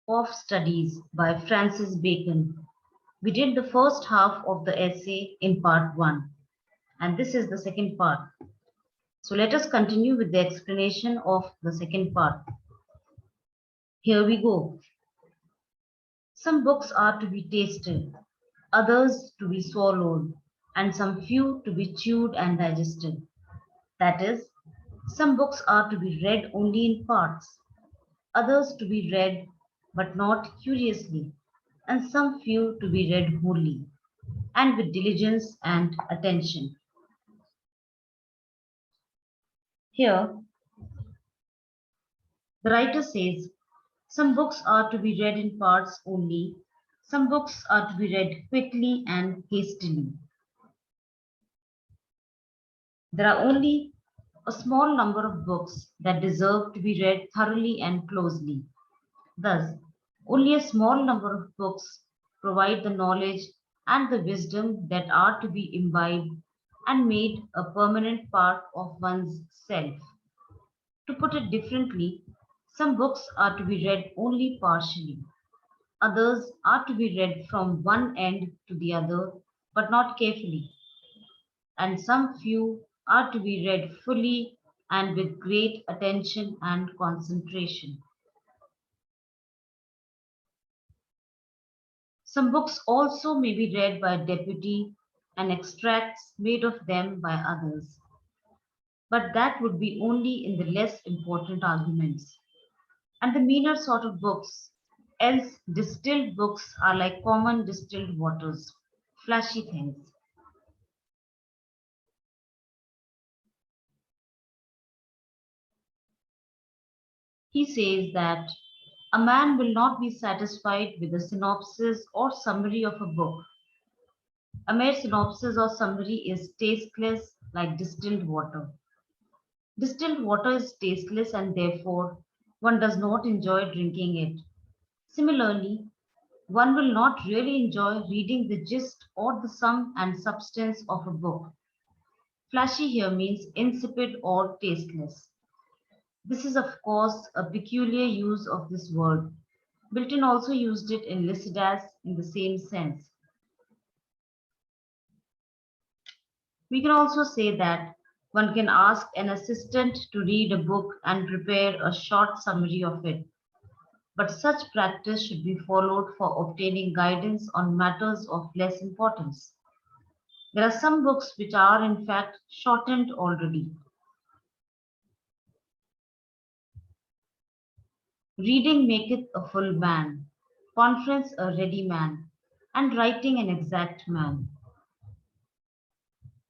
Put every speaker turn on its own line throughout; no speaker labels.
of Studies by Francis Bacon. We did the first half of the essay in part 1, and this is the second part. So let us continue with the explanation of the second part. Here we go. Some books are to be tasted, others to be swallowed, and some few to be chewed and digested. That is, some books are to be read only in parts, others to be read but not curiously, and some few to be read wholly, and with diligence and attention. Here, the writer says, some books are to be read in parts only, some books are to be read quickly and hastily. There are only a small number of books that deserve to be read thoroughly and closely. Thus, only a small number of books provide the knowledge and the wisdom that are to be imbibed and made a permanent part of one's self. To put it differently, some books are to be read only partially, others are to be read from one end to the other, but not carefully, and some few are to be read fully and with great attention and concentration. Some books also may be read by deputy and extracts made of them by others, but that would be only in the less important arguments. And the meaner sort of books, else distilled books are like common distilled waters, flashy things. He says that a man will not be satisfied with a synopsis or summary of a book. A mere synopsis or summary is tasteless like distilled water. Distilled water is tasteless and therefore one does not enjoy drinking it. Similarly, one will not really enjoy reading the gist or the sum and substance of a book. Flashy here means insipid or tasteless. This is, of course, a peculiar use of this word. Milton also used it in Lycidas in the same sense. We can also say that one can ask an assistant to read a book and prepare a short summary of it, but such practice should be followed for obtaining guidance on matters of less importance. There are some books which are in fact shortened already. Reading maketh a full man, conference a ready man, and writing an exact man.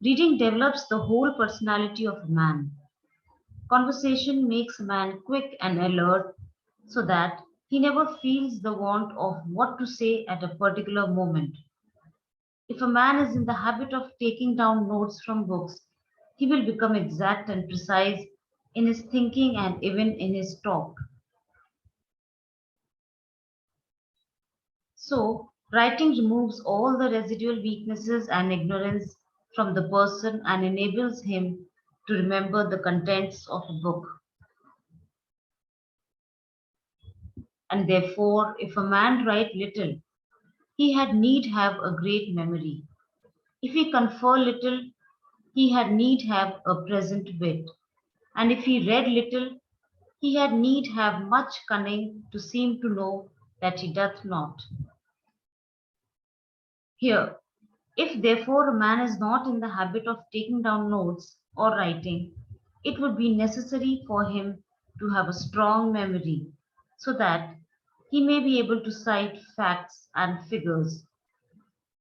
Reading develops the whole personality of a man. Conversation makes a man quick and alert so that he never feels the want of what to say at a particular moment. If a man is in the habit of taking down notes from books, he will become exact and precise in his thinking and even in his talk. So, writing removes all the residual weaknesses and ignorance from the person and enables him to remember the contents of a book. And therefore, if a man write little, he had need have a great memory. If he confer little, he had need have a present wit. And if he read little, he had need have much cunning to seem to know that he doth not. Here, if therefore a man is not in the habit of taking down notes or writing, it would be necessary for him to have a strong memory so that he may be able to cite facts and figures.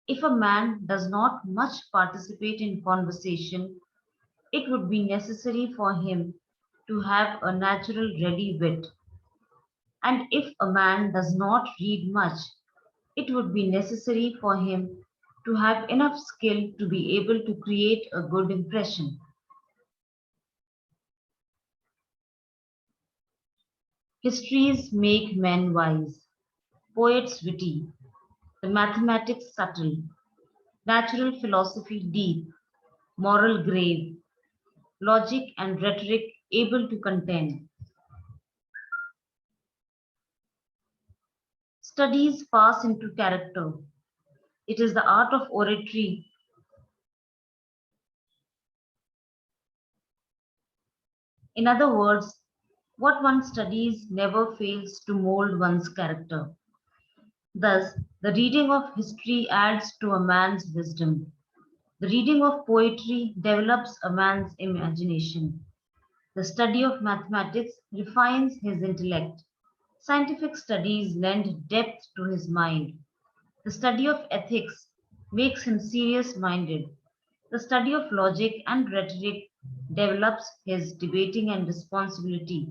If a man does not much participate in conversation, it would be necessary for him to have a natural ready wit. And if a man does not read much, it would be necessary for him to have enough skill to be able to create a good impression. Histories make men wise, poets witty, the mathematics subtle, natural philosophy deep, moral grave, logic and rhetoric able to contend. Studies pass into character. It is the art of oratory. In other words, what one studies never fails to mold one's character. Thus, the reading of history adds to a man's wisdom. The reading of poetry develops a man's imagination. The study of mathematics refines his intellect. Scientific studies lend depth to his mind. The study of ethics makes him serious minded. The study of logic and rhetoric develops his debating and responsibility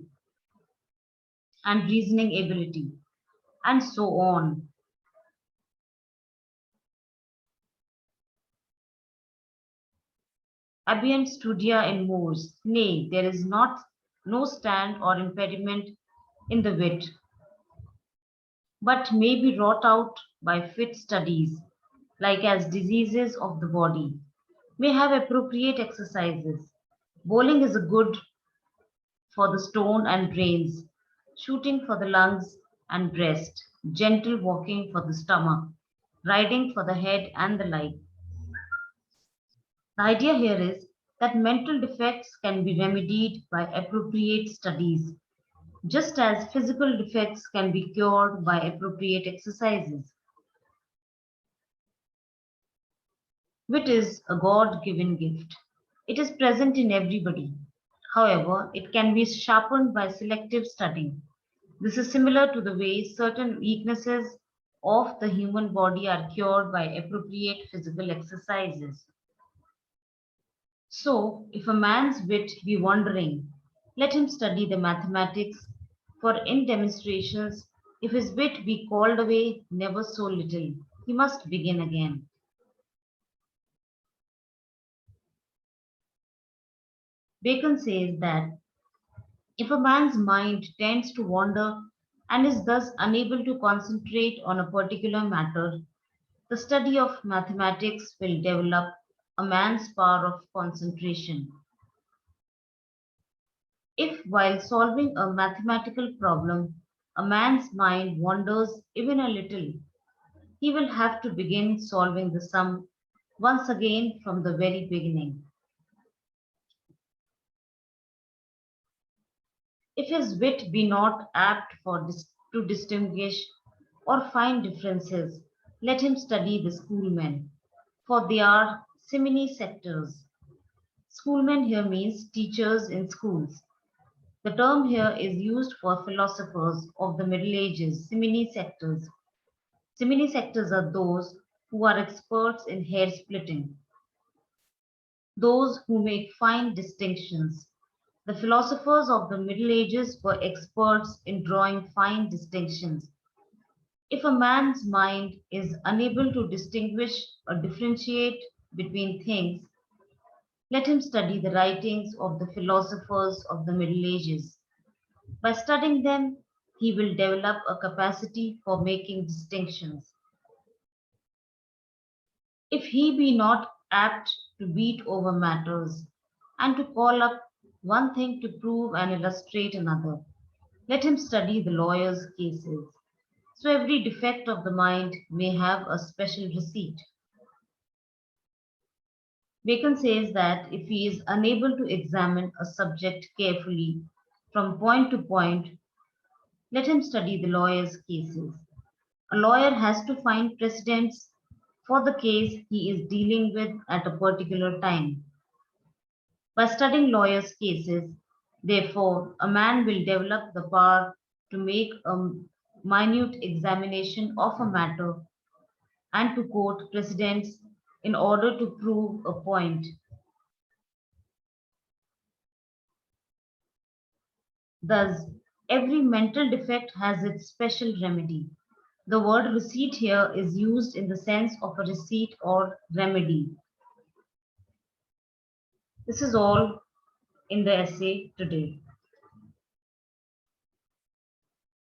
and reasoning ability, and so on. Abient studia in mores, nay, there is not no stand or impediment in the wit, but may be wrought out by fit studies, like as diseases of the body, may have appropriate exercises. Bowling is a good for the stone and brains, shooting for the lungs and breast, gentle walking for the stomach, riding for the head and the like. The idea here is that mental defects can be remedied by appropriate studies, just as physical defects can be cured by appropriate exercises. Wit is a God given gift. It is present in everybody. However, it can be sharpened by selective study. This is similar to the way certain weaknesses of the human body are cured by appropriate physical exercises. So, if a man's wit be wandering, let him study the mathematics, for in demonstrations, if his wit be called away never so little, he must begin again. Bacon says that if a man's mind tends to wander and is thus unable to concentrate on a particular matter, the study of mathematics will develop a man's power of concentration. If, while solving a mathematical problem, a man's mind wanders even a little, he will have to begin solving the sum once again from the very beginning. If his wit be not apt to distinguish or find differences, let him study the schoolmen, for they are simini sectors. Schoolmen here means teachers in schools. The term here is used for philosophers of the Middle Ages, simini sectors. Simini sectors are those who are experts in hair splitting, those who make fine distinctions. The philosophers of the Middle Ages were experts in drawing fine distinctions. If a man's mind is unable to distinguish or differentiate between things, let him study the writings of the philosophers of the Middle Ages. By studying them, he will develop a capacity for making distinctions. If he be not apt to beat over matters and to call up one thing to prove and illustrate another, let him study the lawyer's cases. So every defect of the mind may have a special receipt. Bacon says that if he is unable to examine a subject carefully from point to point, let him study the lawyer's cases. A lawyer has to find precedents for the case he is dealing with at a particular time. By studying lawyers' cases, therefore, a man will develop the power to make a minute examination of a matter and to quote precedents in order to prove a point. Thus, every mental defect has its special remedy. The word receipt here is used in the sense of a receipt or remedy. This is all in the essay today.